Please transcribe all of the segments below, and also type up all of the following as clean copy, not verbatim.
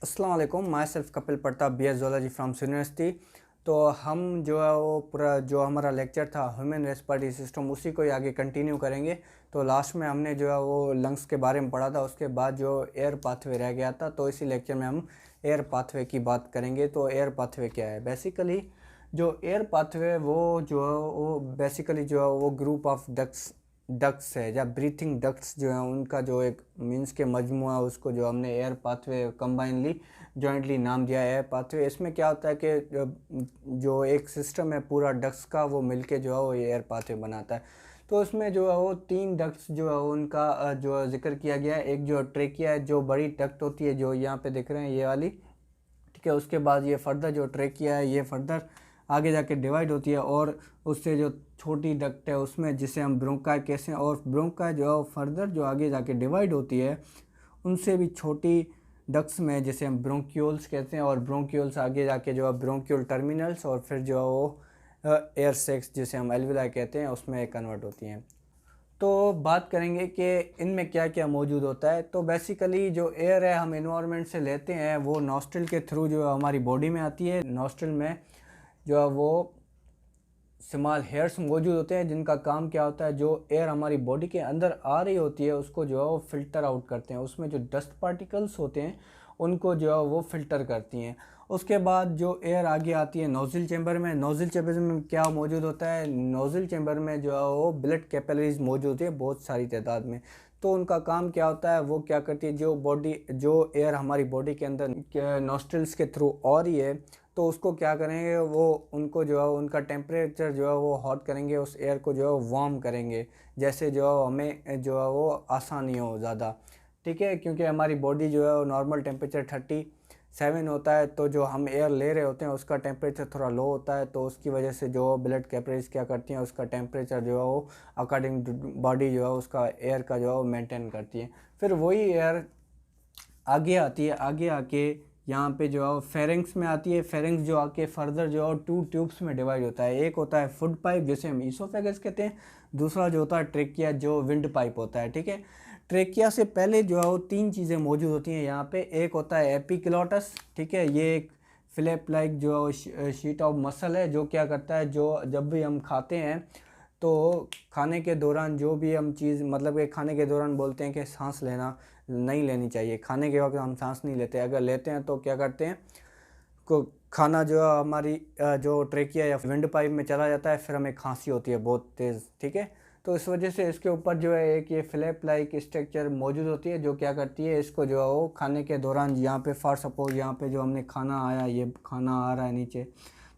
अस्सलाम वालेकुम। My self Kapil Pratap BS zoology from university. तो हम जो है वो पूरा जो हमारा लेक्चर था ह्यूमन रेस्पिरेटरी सिस्टम उसी को ही आगे कंटिन्यू करेंगे। तो लास्ट में हमने जो है वो लंग्स के बारे में पढ़ा था, उसके बाद जो एयर पाथवे रह गया था, तो इसी लेक्चर में हम एयर पाथवे की बात करेंगे। तो एयर पाथवे क्या है? बेसिकली जो एयर पाथवे वो जो है वो बेसिकली जो है वो ग्रुप ऑफ डक्ट्स है या ब्रीथिंग डक्ट्स जो है उनका जो एक मीन्स के मजमुआ, उसको जो हमने एयर पाथवे कंबाइनली जॉइंटली नाम दिया है एयर पाथवे। इसमें क्या होता है कि जो एक सिस्टम है पूरा डक्ट्स का, वो मिलके जो है वो एयर पाथवे बनाता है। तो उसमें जो है वो 3 डक्ट्स जो है उनका जो जिक्र किया गया है। एक जो ट्रेकिया है, जो बड़ी डक्ट होती है जो यहाँ पे दिख रहे हैं ये वाली, ठीक है। उसके बाद ये फर्दर जो ट्रेकिया है ये फर्दर आगे जाके डिवाइड होती है, और उससे जो छोटी डक्ट है उसमें जिसे हम ब्रोंकाई कहते हैं, और ब्रोंकाई जो है फर्दर जो आगे जाके डिवाइड होती है उनसे भी छोटी डक्ट्स में जिसे हम ब्रोंक्यूल्स कहते हैं, और ब्रोंक्यूल्स आगे जाके जो है ब्रोंक्यूल टर्मिनल्स, और फिर जो है वो एयर सेक्स जिसे हम एल्विलाई कहते हैं उसमें कन्वर्ट होती हैं। तो बात करेंगे कि इनमें क्या क्या मौजूद होता है। तो बेसिकली जो एयर है हम इन्वायरमेंट से लेते हैं, वो नॉस्ट्रिल के थ्रू जो है हमारी बॉडी में आती है। नॉस्ट्रिल में जो है वो स्मॉल हेयर्स मौजूद होते हैं जिनका काम क्या होता है, जो एयर हमारी बॉडी के अंदर आ रही होती है उसको जो है वो फ़िल्टर आउट करते हैं। उसमें जो डस्ट पार्टिकल्स होते हैं उनको जो है वो फ़िल्टर करती हैं। उसके बाद जो एयर आगे आती है नोज़ल चैम्बर में। नोज़ल चैम्बर में क्या मौजूद होता है? नोज़ल चैम्बर में जो है वो ब्लड कैपिलरीज मौजूद है बहुत सारी तादाद में। तो उनका काम क्या होता है, वो क्या करती है, जो एयर हमारी बॉडी के अंदर नॉस्ट्रिल्स के थ्रू आ रही है, तो उसको क्या करेंगे, वो उनको जो है उनका टेम्परेचर जो है वो हॉट करेंगे, उस एयर को जो है वार्म करेंगे, जैसे जो है हमें जो है वो आसानी हो ज़्यादा, ठीक है। क्योंकि हमारी बॉडी जो है वो नॉर्मल टेम्परेचर 37 होता है, तो जो हम एयर ले रहे होते हैं उसका टेम्परेचर थोड़ा लो होता है, तो उसकी वजह से जो ब्लड कैपिलरीज क्या करती हैं, उसका टेम्परेचर जो है वो अकॉर्डिंग बॉडी जो है उसका एयर का जो है वो मेंटेन करती है। फिर वही एयर आगे आती है, आगे आके यहाँ पे जो है फेरिंग्स में आती है। फेरिंग्स जो आके फर्दर जो है 2 ट्यूब्स में डिवाइड होता है। एक होता है फूड पाइप जिसे हम ईसोफेगस कहते हैं, दूसरा जो होता है ट्रेकिया जो विंड पाइप होता है, ठीक है। ट्रेकिया से पहले जो है वो 3 चीज़ें मौजूद होती हैं यहाँ पे। एक होता है एपिग्लोटस, ठीक है। ये एक फ्लैप लाइक जो शीट ऑफ मसल है, जो क्या करता है, जो जब भी हम खाते हैं तो खाने के दौरान जो भी हम चीज़, मतलब कि खाने के दौरान बोलते हैं कि सांस लेना नहीं लेनी चाहिए। खाने के वक्त हम सांस नहीं लेते, अगर लेते हैं तो क्या करते हैं, को खाना जो है हमारी जो ट्रेकिया या विंड पाइप में चला जाता है, फिर हमें खांसी होती है बहुत तेज़, ठीक है। तो इस वजह से इसके ऊपर जो है एक ये फ्लैप लाइक स्ट्रक्चर मौजूद होती है, जो क्या करती है, इसको जो है वो खाने के दौरान यहाँ पे फॉर सपोज यहाँ पे जो हमने खाना आया, ये खाना आ रहा है नीचे,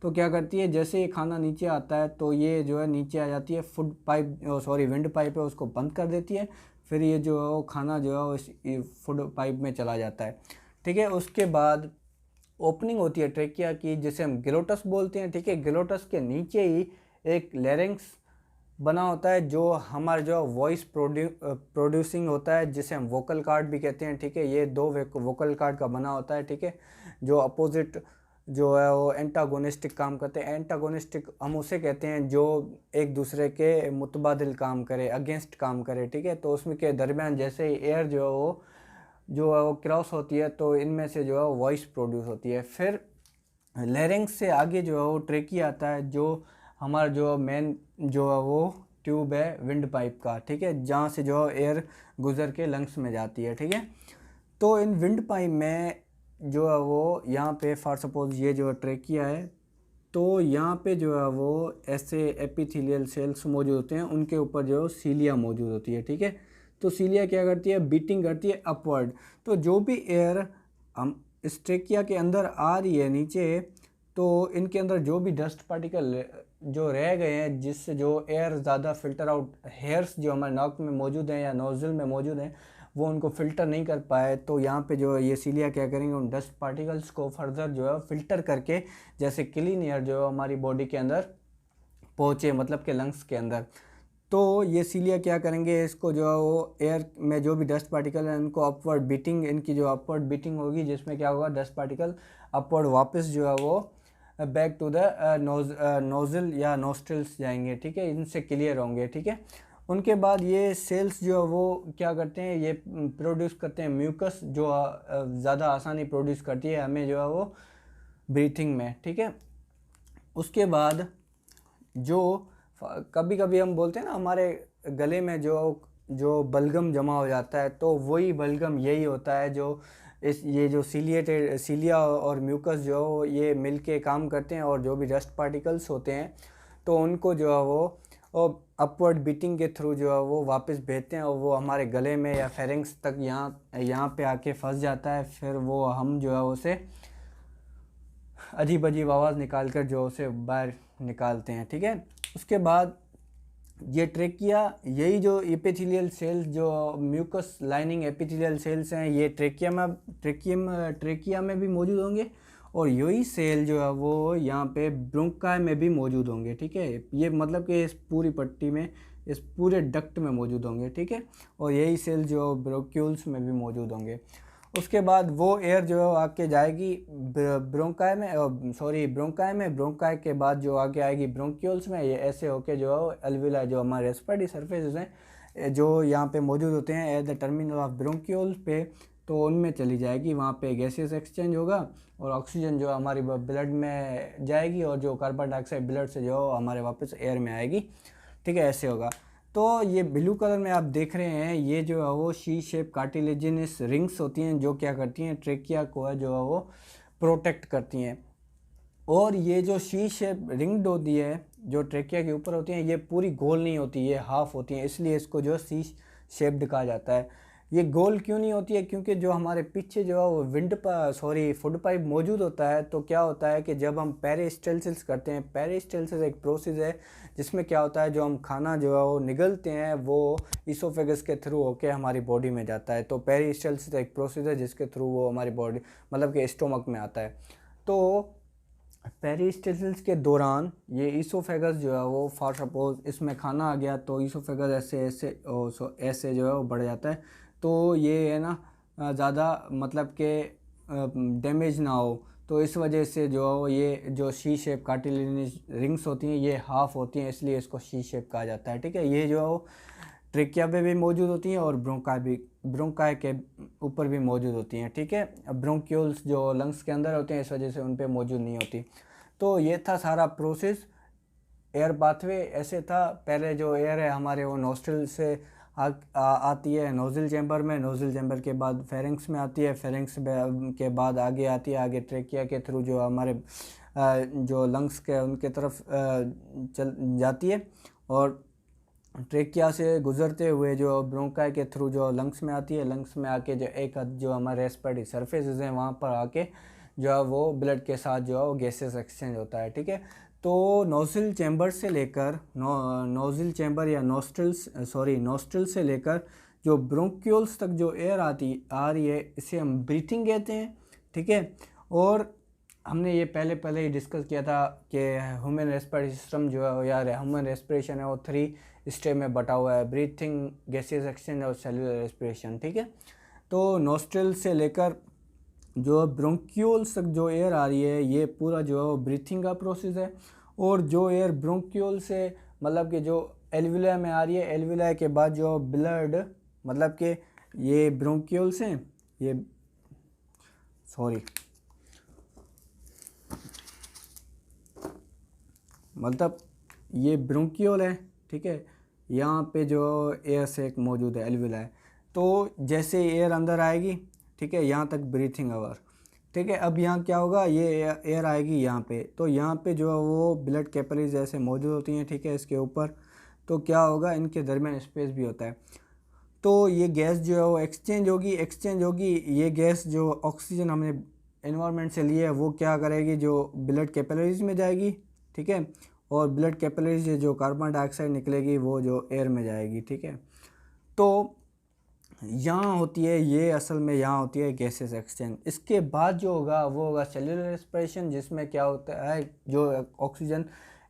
तो क्या करती है, जैसे ही खाना नीचे आता है तो ये जो है नीचे आ जाती है, food pipe sorry wind pipe है उसको बंद कर देती है। फिर ये जो है वो खाना जो है वो इस फूड पाइप में चला जाता है, ठीक है। उसके बाद ओपनिंग होती है ट्रेकिया की जिसे हम ग्लोटस बोलते हैं, ठीक है। ग्लोटस के नीचे ही एक लेरिंग्स बना होता है, जो हमारा जो वॉइस प्रोड्यूसिंग होता है, जिसे हम वोकल कार्ड भी कहते हैं, ठीक है। ये 2 वोकल कार्ड का बना होता है, ठीक है, जो अपोजिट जो है वो एंटागोनिस्टिक काम करते हैं। एंटागोनिस्टिक हम उसे कहते हैं जो एक दूसरे के मुतबादिल काम करे, अगेंस्ट काम करे, ठीक है। तो उसमें के दरमियान जैसे ही एयर जो है वो क्रॉस होती है, तो इनमें से जो है वॉइस प्रोड्यूस होती है। फिर लेरिंग्स से आगे जो है वो ट्रेकिया आता है, जो हमारा जो मेन जो है वो ट्यूब है विंड पाइप का, ठीक है, जहाँ से जो एयर गुजर के लंग्स में जाती है, ठीक है। तो इन विंड पाइप में जो है वो यहाँ पे फॉर सपोज ये जो ट्रेकिया है, तो यहाँ पे जो है वो ऐसे एपिथेलियल सेल्स मौजूद होते हैं, उनके ऊपर जो सीलिया मौजूद होती है, ठीक है। तो सीलिया क्या करती है, बीटिंग करती है अपवर्ड। तो जो भी एयर हम इस ट्रेकिया के अंदर आ रही है नीचे, तो इनके अंदर जो भी डस्ट पार्टिकल जो रह गए हैं, जिससे जो एयर ज़्यादा फिल्टर आउट, हेयर्स जो हमारे नाक में मौजूद हैं या नोज़ल में मौजूद हैं, वो उनको फ़िल्टर नहीं कर पाए, तो यहाँ पे जो ये सीलिया क्या करेंगे, उन डस्ट पार्टिकल्स को फर्दर जो है फ़िल्टर करके, जैसे क्लीन एयर जो है हमारी बॉडी के अंदर पहुँचे, मतलब के लंग्स के अंदर। तो ये सीलिया क्या करेंगे, इसको जो है वो एयर में जो भी डस्ट पार्टिकल है इनको अपवर्ड बीटिंग, इनकी जो अपवर्ड बीटिंग होगी, जिसमें क्या होगा, डस्ट पार्टिकल अपवर्ड वापस जो है वो बैक टू द नोज़ल या नोस्ट्रिल्स जाएंगे, ठीक है, इनसे क्लियर होंगे, ठीक है। उनके बाद ये सेल्स जो है वो क्या करते हैं, ये प्रोड्यूस करते हैं म्यूकस, जो ज़्यादा आसानी प्रोड्यूस करती है हमें जो है वो ब्रीथिंग में, ठीक है। उसके बाद जो कभी कभी हम बोलते हैं ना हमारे गले में जो बलगम जमा हो जाता है, तो वही बलगम यही होता है जो ये जो सीलिया और म्यूकस जो है वो ये मिल के काम करते हैं, और जो भी डस्ट पार्टिकल्स होते हैं तो उनको जो है वो अपवर्ड बीटिंग के थ्रू जो है वो वापस भेजते हैं, और वो हमारे गले में या फेरिंग्स तक यहाँ पे आके फंस जाता है। फिर वो हम जो है उसे अजीब अजीब आवाज़ निकाल कर जो उसे बाहर निकालते हैं, ठीक है। उसके बाद ये ट्रेकिया, यही जो एपिथेलियल सेल्स जो म्यूकस लाइनिंग एपिथेलियल सेल्स हैं, ये ट्रेकिया में भी मौजूद होंगे, और यही सेल जो है वो यहाँ पे ब्रोंकाई में भी मौजूद होंगे, ठीक है। ये मतलब कि इस पूरी पट्टी में, इस पूरे डक्ट में मौजूद होंगे, ठीक है। और यही सेल जो ब्रोंक्यूल्स में भी मौजूद होंगे। उसके बाद वो एयर जो है आके जाएगी ब्रोंकाई में, ब्रोंकाई के बाद जो आगे आएगी ब्रोंक्यूल्स में। ये ऐसे होके जो है एल्विला, जो हमारे रेस्पिरेटरी सर्फेसेस हैं जो यहाँ पे मौजूद होते हैं at the terminal of bronchioles पे, तो उनमें चली जाएगी। वहाँ पे गैसेस एक्सचेंज होगा और ऑक्सीजन जो हमारी ब्लड में जाएगी, और जो कार्बन डाइऑक्साइड ब्लड से जो हमारे वापस एयर में आएगी, ठीक है। ऐसे होगा। तो ये ब्लू कलर में आप देख रहे हैं, ये जो है वो शी शेप कार्टिलेजिनस रिंग्स होती हैं, जो क्या करती हैं, ट्रेकिया को है जो है वो प्रोटेक्ट करती हैं। और ये जो शी शेप रिंग्ड होती है जो ट्रेकिया के ऊपर होती हैं, ये पूरी गोल नहीं होती, ये हाफ होती हैं, इसलिए इसको जो सी शेप्ड कहा जाता है। ये गोल क्यों नहीं होती है, क्योंकि जो हमारे पीछे जो है वो फूड पाइप मौजूद होता है। तो क्या होता है कि जब हम पेरिस्टालसिस करते हैं, पेरिस्टालसिस एक प्रोसेस है जिसमें क्या होता है, जो हम खाना जो है वो निगलते हैं वो इसोफेगस के थ्रू होके हमारी बॉडी में जाता है। तो पेरिस्टालसिस एक प्रोसेस है जिसके थ्रू वो हमारी बॉडी मतलब कि स्टोमक में आता है। तो पेरिस्टालसिस के दौरान ये इसोफेगस जो है वो, फॉर सपोज इसमें खाना आ गया तो इसोफेगस ऐसे जो है वो बढ़ जाता है। तो ये है ना ज़्यादा मतलब के डैमेज ना हो, तो इस वजह से जो ये जो शी शेप कार्टिलेजिनस रिंग्स होती हैं ये हाफ होती हैं, इसलिए इसको शी शेप कहा जाता है, ठीक है। ये जो ट्रेकिया पे भी मौजूद होती हैं और ब्रोंकाई के ऊपर भी मौजूद होती हैं, ठीक है। ब्रोंक्यूल्स जो लंग्स के अंदर होते हैं इस वजह से उन पे मौजूद नहीं होती। तो ये था सारा प्रोसेस। एयर पाथवे ऐसे था, पहले जो एयर है हमारे वो नोस्ट्रिल से आती है नोज़ल चैम्बर में, नोज़ल चैम्बर के बाद फेरिंग्स में आती है, फेरिंग्स के बाद आगे आती है, आगे ट्रेकिया के थ्रू जो हमारे जो लंग्स के उनके तरफ चल जाती है, और ट्रेकिया से गुजरते हुए जो ब्रोंकाई के थ्रू जो लंग्स में आती है, लंग्स में आके जो एक जो हमारे रेस्पिरेटरी सर्फेसेस हैं वहाँ पर आके जो है वो ब्लड के साथ जो है वो गैसेस एक्सचेंज होता है, ठीक है। तो नोज़ल चैम्बर से लेकर नोज़ल चैम्बर या नोस्ट्रिल से लेकर जो ब्रोंक्यूल्स तक जो एयर आ रही है, इसे हम ब्रीथिंग कहते हैं, ठीक है। और हमने ये पहले ही डिस्कस किया था कि ह्यूमन रेस्पिरेटरी सिस्टम जो है या ह्यूमन रेस्पिरेशन है वो 3 स्टेज में बटा हुआ है, ब्रीथिंग, गैसेस एक्सचेंज और सेलुलर रेस्पिरेशन, ठीक है। तो नोस्ट्रिल से लेकर जो ब्रोंक्यूल्स तक जो एयर आ रही है ये पूरा जो है वो ब्रीथिंग का प्रोसेस है। और जो एयर ब्रोंक्यूल से मतलब कि जो एल्विला में आ रही है, एल्विला के बाद जो ब्लड मतलब कि ये ब्रोंक्यूल्स हैं, ये मतलब ये ब्रोंक्यूल है, ठीक है। यहाँ पे जो एयर सैक मौजूद है, एल्विला है। तो जैसे एयर अंदर आएगी, ठीक है, यहाँ तक ब्रीथिंग आवर, ठीक है। अब यहाँ क्या होगा, ये एयर आएगी यहाँ पे, तो यहाँ पे जो है वो ब्लड कैपिलरीज ऐसे मौजूद होती हैं, ठीक है, इसके ऊपर। तो क्या होगा, इनके दरमियान स्पेस भी होता है। तो ये गैस जो है वो एक्सचेंज होगी। ये गैस जो ऑक्सीजन हमने एनवायरनमेंट से ली है वो क्या करेगी, जो ब्लड कैपिलरीज में जाएगी, ठीक है। और ब्लड कैपिलरीज से जो कार्बन डाइऑक्साइड निकलेगी वो जो एयर में जाएगी, ठीक है। तो यहाँ होती है ये, असल में यहाँ होती है गैसेस एक्सचेंज। इसके बाद जो होगा वो होगा सेल्यूलर रेस्पिरेशन, जिसमें क्या होता है, जो ऑक्सीजन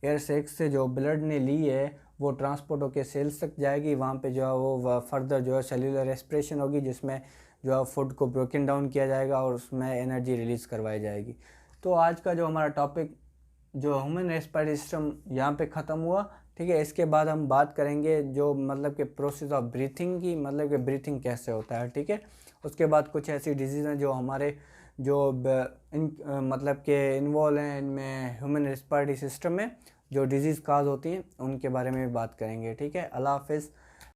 एयर सैक से जो ब्लड ने ली है वो ट्रांसपोर्ट होकर सेल्स तक जाएगी। वहाँ पे जो है वो फर्दर जो है सेल्यूलर रेस्पिरेशन होगी, जिसमें जो है फूड को ब्रोकन डाउन किया जाएगा और उसमें एनर्जी रिलीज़ करवाई जाएगी। तो आज का जो हमारा टॉपिक जो ह्यूमन रेस्पिरेटरी सिस्टम यहाँ पे ख़त्म हुआ, ठीक है। इसके बाद हम बात करेंगे जो मतलब कि प्रोसेस ऑफ ब्रीथिंग की, मतलब कि ब्रीथिंग कैसे होता है, ठीक है। उसके बाद कुछ ऐसी डिजीज़ हैं जो हमारे जो मतलब के इन्वॉल्व हैं इनमें ह्यूमन रेस्पिरेटरी सिस्टम में, जो डिजीज़ काज होती हैं उनके बारे में भी बात करेंगे, ठीक है। अल्लाह हाफिज़।